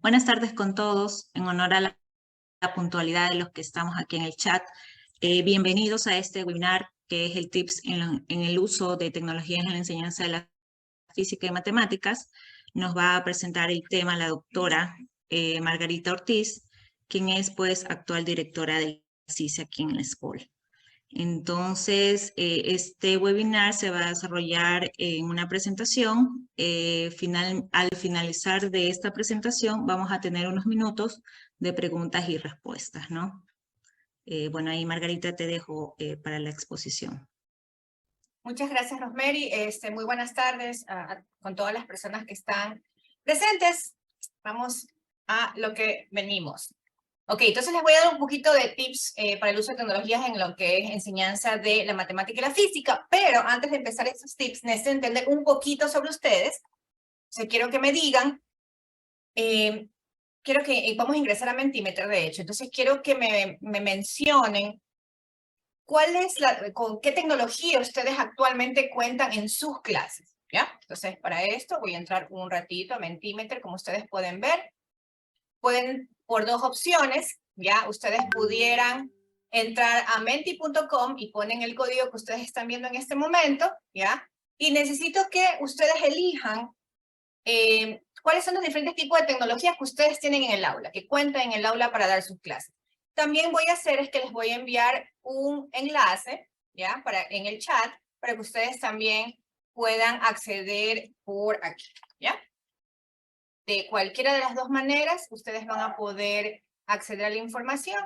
Buenas tardes con todos. En honor a la puntualidad de los que estamos aquí en el chat, bienvenidos a este webinar que es el Tips en el uso de tecnologías en la enseñanza de la física y matemáticas. Nos va a presentar el tema la doctora Margarita Ortiz, quien es pues actual directora del CICE aquí en la SPOL. Entonces, este webinar se va a desarrollar en una presentación. Al finalizar de esta presentación, vamos a tener unos minutos de preguntas y respuestas, ¿no? Bueno, ahí Margarita te dejo para la exposición. Muchas gracias, Rosemary. Muy buenas tardes con todas las personas que están presentes. Vamos a lo que venimos. Ok, entonces les voy a dar un poquito de tips para el uso de tecnologías en lo que es enseñanza de la matemática y la física, pero antes de empezar estos tips, necesito entender un poquito sobre ustedes. O sea, quiero que me digan, quiero que vamos a ingresar a Mentimeter, de hecho, entonces quiero que me mencionen con qué tecnología ustedes actualmente cuentan en sus clases, ¿ya? Entonces, para esto voy a entrar un ratito a Mentimeter, como ustedes pueden ver. Pueden, por dos opciones, ¿ya? Ustedes pudieran entrar a menti.com y ponen el código que ustedes están viendo en este momento, ¿ya? Y necesito que ustedes elijan cuáles son los diferentes tipos de tecnologías que ustedes tienen en el aula, que cuentan en el aula para dar sus clases. También voy a hacer es que les voy a enviar un enlace, ¿ya? En el chat, para que ustedes también puedan acceder por aquí, ¿ya? De cualquiera de las dos maneras, ustedes van a poder acceder a la información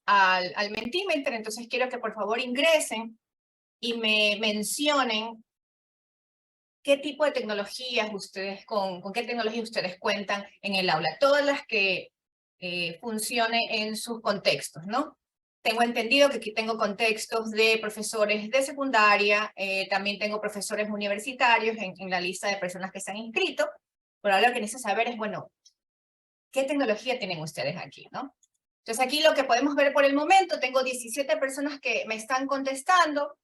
al Mentimeter. Entonces quiero que por favor ingresen y me mencionen qué tipo de tecnologías ustedes, con qué tecnología ustedes cuentan en el aula. Todas las que funcionen en sus contextos, ¿no? Tengo entendido que aquí tengo contextos de profesores de secundaria, también tengo profesores universitarios en la lista de personas que se han inscrito, pero ahora lo que necesito saber es, bueno, ¿qué tecnología tienen ustedes aquí, no? Entonces aquí lo que podemos ver por el momento, tengo 17 personas que me están contestando.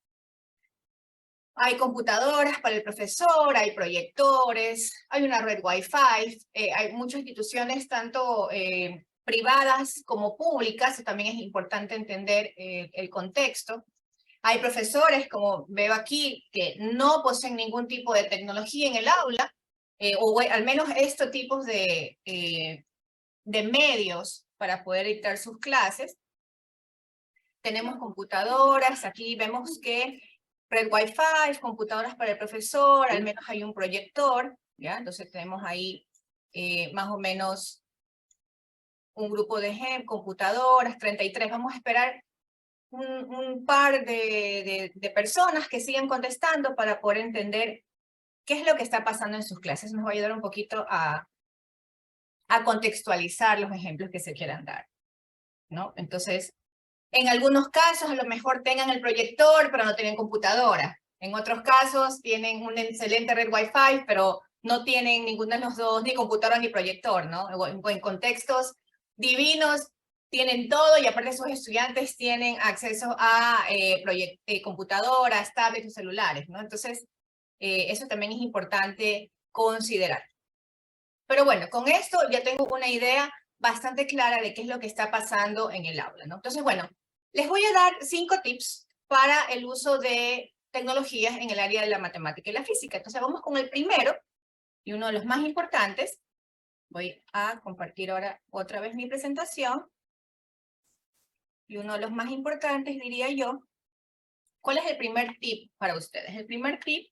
Hay computadoras para el profesor, hay proyectores, hay una red Wi-Fi, hay muchas instituciones, tanto privadas como públicas, también es importante entender el contexto. Hay profesores, como veo aquí, que no poseen ningún tipo de tecnología en el aula, o al menos estos tipos de medios para poder dictar sus clases. Tenemos computadoras, aquí vemos que red Wi-Fi, computadoras para el profesor, al menos hay un proyector, ¿ya? Entonces tenemos ahí más o menos un grupo de computadoras, 33. Vamos a esperar un par de personas que sigan contestando para poder entender qué es lo que está pasando en sus clases. Nos va a ayudar un poquito a contextualizar los ejemplos que se quieran dar, ¿no? Entonces, en algunos casos a lo mejor tengan el proyector, pero no tienen computadora. En otros casos tienen una excelente red Wi-Fi, pero no tienen ninguno de los dos, ni computadora ni proyector, ¿no? En contextos divinos tienen todo y aparte sus estudiantes tienen acceso a computadoras, tablets o celulares, ¿no? Entonces, eso también es importante considerar. Pero bueno, con esto ya tengo una idea bastante clara de qué es lo que está pasando en el aula, ¿no? Entonces, bueno, les voy a dar 5 tips para el uso de tecnologías en el área de la matemática y la física. Entonces, vamos con el primero y uno de los más importantes. Voy a compartir ahora otra vez mi presentación. Y uno de los más importantes, diría yo, ¿cuál es el primer tip para ustedes? El primer tip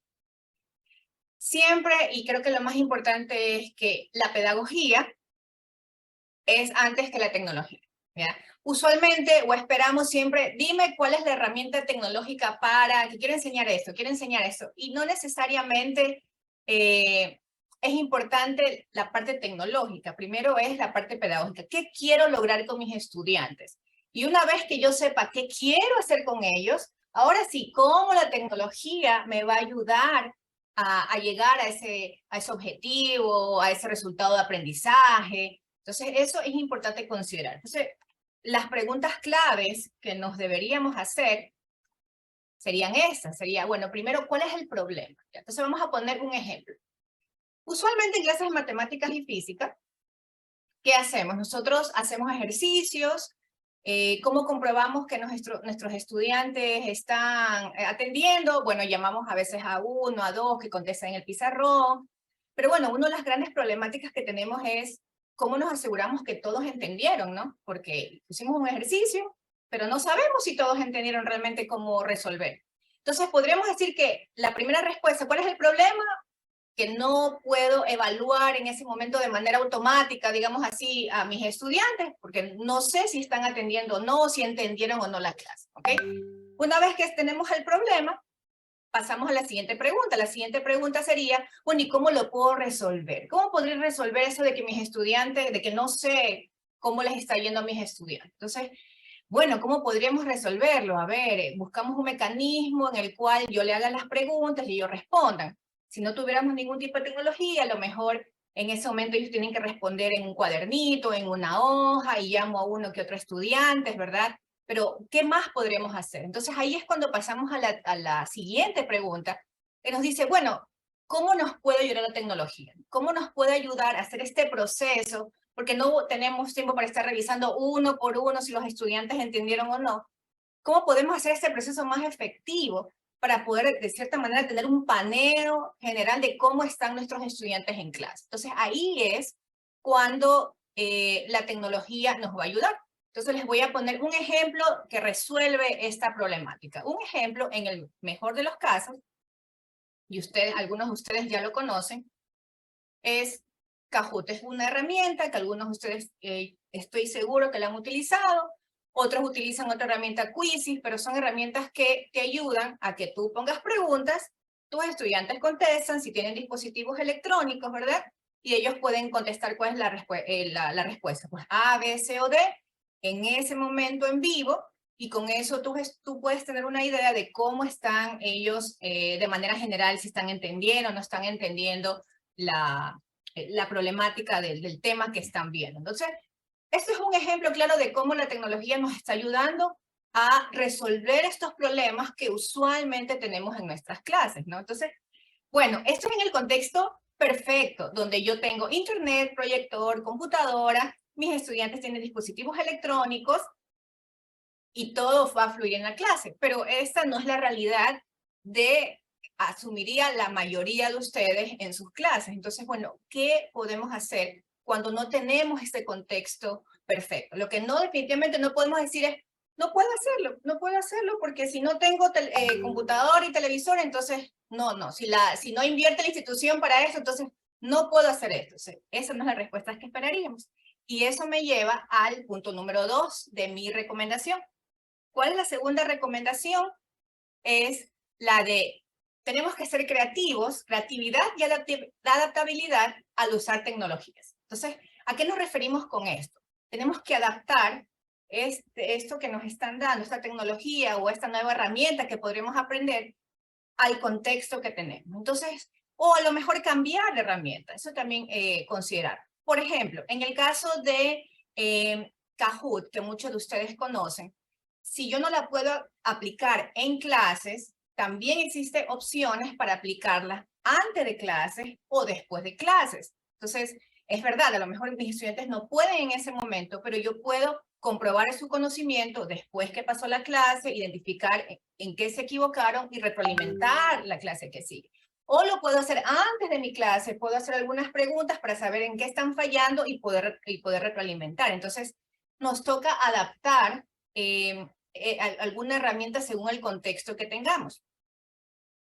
siempre, y creo que lo más importante es que la pedagogía es antes que la tecnología, ¿ya? Usualmente o esperamos siempre, dime cuál es la herramienta tecnológica para, que quiero enseñar esto, y no necesariamente es importante la parte tecnológica, primero es la parte pedagógica, ¿qué quiero lograr con mis estudiantes? Y una vez que yo sepa qué quiero hacer con ellos, ahora sí, cómo la tecnología me va a ayudar a llegar a ese objetivo, a ese resultado de aprendizaje. Entonces, eso es importante considerar. Entonces, las preguntas claves que nos deberíamos hacer serían estas. Sería, bueno, primero, ¿cuál es el problema? Entonces, vamos a poner un ejemplo. Usualmente en clases de matemáticas y física, ¿qué hacemos? Nosotros hacemos ejercicios. ¿Cómo comprobamos que nuestros estudiantes están atendiendo? Bueno, llamamos a veces a uno, a dos que contesten en el pizarrón. Pero bueno, una de las grandes problemáticas que tenemos es cómo nos aseguramos que todos entendieron, ¿no? Porque pusimos un ejercicio, pero no sabemos si todos entendieron realmente cómo resolver. Entonces, podríamos decir que la primera respuesta, ¿cuál es el problema? Que no puedo evaluar en ese momento de manera automática, digamos así, a mis estudiantes, porque no sé si están atendiendo o no, si entendieron o no la clase, ¿ok? Una vez que tenemos el problema, pasamos a la siguiente pregunta. La siguiente pregunta sería, bueno, ¿y cómo lo puedo resolver? ¿Cómo podría resolver eso de que mis estudiantes, de que no sé cómo les está yendo a mis estudiantes? Entonces, bueno, ¿cómo podríamos resolverlo? A ver, buscamos un mecanismo en el cual yo le haga las preguntas y ellos respondan. Si no tuviéramos ningún tipo de tecnología, a lo mejor en ese momento ellos tienen que responder en un cuadernito, en una hoja, y llamo a uno que otro estudiante, ¿verdad? Pero, ¿qué más podríamos hacer? Entonces, ahí es cuando pasamos a la siguiente pregunta, que nos dice, bueno, ¿cómo nos puede ayudar la tecnología? ¿Cómo nos puede ayudar a hacer este proceso? Porque no tenemos tiempo para estar revisando uno por uno si los estudiantes entendieron o no. ¿Cómo podemos hacer este proceso más efectivo para poder, de cierta manera, tener un paneo general de cómo están nuestros estudiantes en clase? Entonces, ahí es cuando la tecnología nos va a ayudar. Entonces, les voy a poner un ejemplo que resuelve esta problemática. Un ejemplo, en el mejor de los casos, y algunos de ustedes ya lo conocen, es Kahoot. Es una herramienta que algunos de ustedes estoy seguro que la han utilizado, otros utilizan otra herramienta, Quizzes, pero son herramientas que te ayudan a que tú pongas preguntas, tus estudiantes contestan, si tienen dispositivos electrónicos, ¿verdad? Y ellos pueden contestar cuál es la respuesta, pues A, B, C o D, en ese momento en vivo, y con eso tú puedes tener una idea de cómo están ellos de manera general, si están entendiendo o no están entendiendo la problemática del tema que están viendo. Entonces, este es un ejemplo claro de cómo la tecnología nos está ayudando a resolver estos problemas que usualmente tenemos en nuestras clases, ¿no? Entonces, bueno, esto es en el contexto perfecto, donde yo tengo internet, proyector, computadora, mis estudiantes tienen dispositivos electrónicos y todo va a fluir en la clase, pero esta no es la realidad de, asumiría la mayoría de ustedes en sus clases. Entonces, bueno, ¿qué podemos hacer cuando no tenemos este contexto perfecto? Lo que no, definitivamente no podemos decir es, no puedo hacerlo porque si no tengo computador y televisor, entonces no, si no invierte la institución para eso, entonces no puedo hacer esto. O sea, esa no es la respuesta que esperaríamos. Y eso me lleva al punto número 2 de mi recomendación. ¿Cuál es la segunda recomendación? Es la de, tenemos que ser creativos, creatividad y adaptabilidad al usar tecnologías. Entonces, ¿a qué nos referimos con esto? Tenemos que adaptar esto que nos están dando, esta tecnología o esta nueva herramienta que podremos aprender al contexto que tenemos. Entonces, o a lo mejor cambiar de herramienta, eso también considerar. Por ejemplo, en el caso de Kahoot, que muchos de ustedes conocen, si yo no la puedo aplicar en clases, también existen opciones para aplicarla antes de clases o después de clases. Entonces, es verdad, a lo mejor mis estudiantes no pueden en ese momento, pero yo puedo comprobar su conocimiento después que pasó la clase, identificar en qué se equivocaron y retroalimentar la clase que sigue. O lo puedo hacer antes de mi clase, puedo hacer algunas preguntas para saber en qué están fallando y poder retroalimentar. Entonces, nos toca adaptar alguna herramienta según el contexto que tengamos.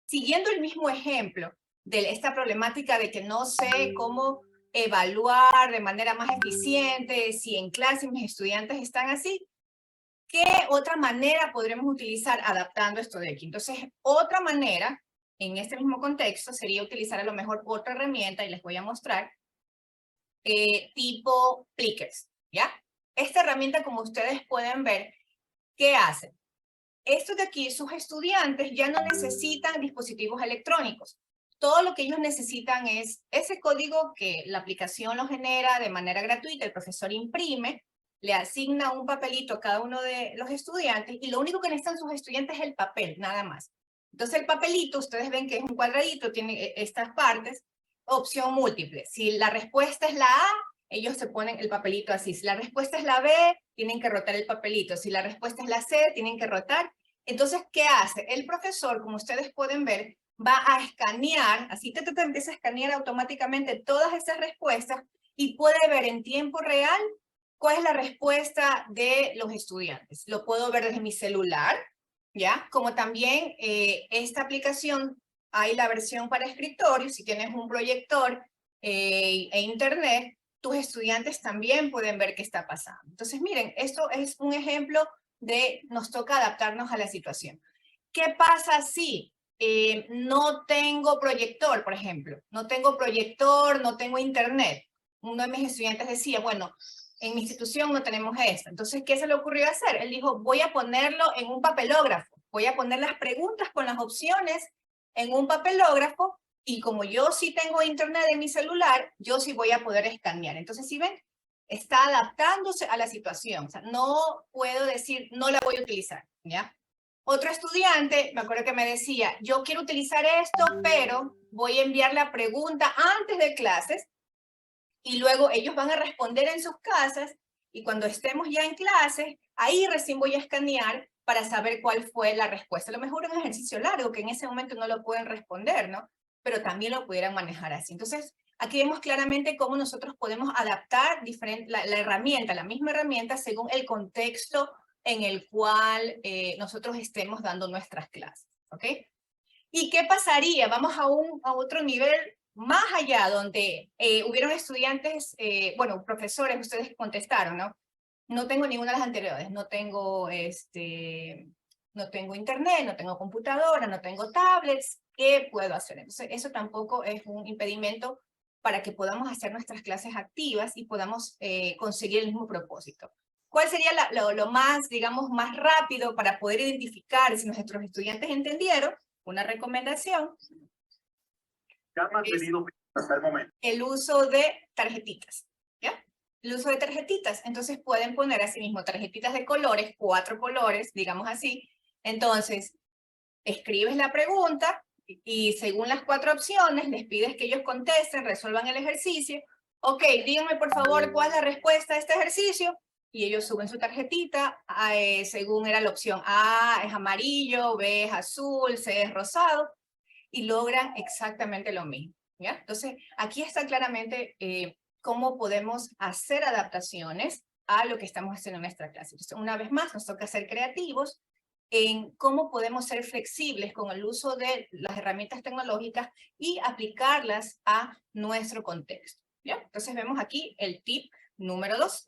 Siguiendo el mismo ejemplo de esta problemática de que no sé cómo evaluar de manera más eficiente si en clase mis estudiantes están así, ¿qué otra manera podremos utilizar adaptando esto de aquí? Entonces, otra manera en este mismo contexto sería utilizar a lo mejor otra herramienta y les voy a mostrar tipo Plickers, ¿ya? Esta herramienta, como ustedes pueden ver, ¿qué hace? Esto de aquí, sus estudiantes ya no necesitan dispositivos electrónicos. Todo lo que ellos necesitan es ese código que la aplicación lo genera de manera gratuita, el profesor imprime, le asigna un papelito a cada uno de los estudiantes y lo único que necesitan sus estudiantes es el papel, nada más. Entonces el papelito, ustedes ven que es un cuadradito, tiene estas partes, opción múltiple. Si la respuesta es la A, ellos se ponen el papelito así. Si la respuesta es la B, tienen que rotar el papelito. Si la respuesta es la C, tienen que rotar. Entonces, ¿qué hace? El profesor, como ustedes pueden ver, va a escanear, así te empieza a escanear automáticamente todas esas respuestas y puede ver en tiempo real cuál es la respuesta de los estudiantes. Lo puedo ver desde mi celular, ¿ya? Como también esta aplicación, hay la versión para escritorio, si tienes un proyector e internet, tus estudiantes también pueden ver qué está pasando. Entonces, miren, esto es un ejemplo de nos toca adaptarnos a la situación. ¿Qué pasa si no tengo proyector, por ejemplo? No tengo proyector, no tengo internet. Uno de mis estudiantes decía, bueno, en mi institución no tenemos esto. Entonces, ¿qué se le ocurrió hacer? Él dijo, voy a ponerlo en un papelógrafo. Voy a poner las preguntas con las opciones en un papelógrafo y como yo sí tengo internet en mi celular, yo sí voy a poder escanear. Entonces, ¿sí ven? Está adaptándose a la situación. O sea, no puedo decir, no la voy a utilizar, ¿ya? Otro estudiante, me acuerdo que me decía, yo quiero utilizar esto, pero voy a enviar la pregunta antes de clases y luego ellos van a responder en sus casas y cuando estemos ya en clases, ahí recién voy a escanear para saber cuál fue la respuesta. A lo mejor un ejercicio largo que en ese momento no lo pueden responder, ¿no? Pero también lo pudieran manejar así. Entonces, aquí vemos claramente cómo nosotros podemos adaptar la herramienta, la misma herramienta, según el contexto en el cual nosotros estemos dando nuestras clases, ¿ok? ¿Y qué pasaría? Vamos a otro nivel más allá, donde hubieron estudiantes, bueno, profesores, ustedes contestaron, ¿no? No tengo ninguna de las anteriores, no tengo internet, no tengo computadora, no tengo tablets, ¿qué puedo hacer? Entonces, eso tampoco es un impedimento para que podamos hacer nuestras clases activas y podamos conseguir el mismo propósito. ¿Cuál sería lo más, digamos, más rápido para poder identificar si nuestros estudiantes entendieron? Una recomendación es hasta el momento el uso de tarjetitas, ¿ya? El uso de tarjetitas, entonces pueden poner así mismo tarjetitas de colores, 4 colores, digamos así. Entonces, escribes la pregunta y según las 4 opciones, les pides que ellos contesten, resuelvan el ejercicio. Ok, díganme por favor cuál es la respuesta a este ejercicio. Y ellos suben su tarjetita, según era la opción A es amarillo, B es azul, C es rosado, y logran exactamente lo mismo, ¿ya? Entonces, aquí está claramente cómo podemos hacer adaptaciones a lo que estamos haciendo en nuestra clase. Entonces, una vez más, nos toca ser creativos en cómo podemos ser flexibles con el uso de las herramientas tecnológicas y aplicarlas a nuestro contexto, ¿ya? Entonces, vemos aquí el tip número 2.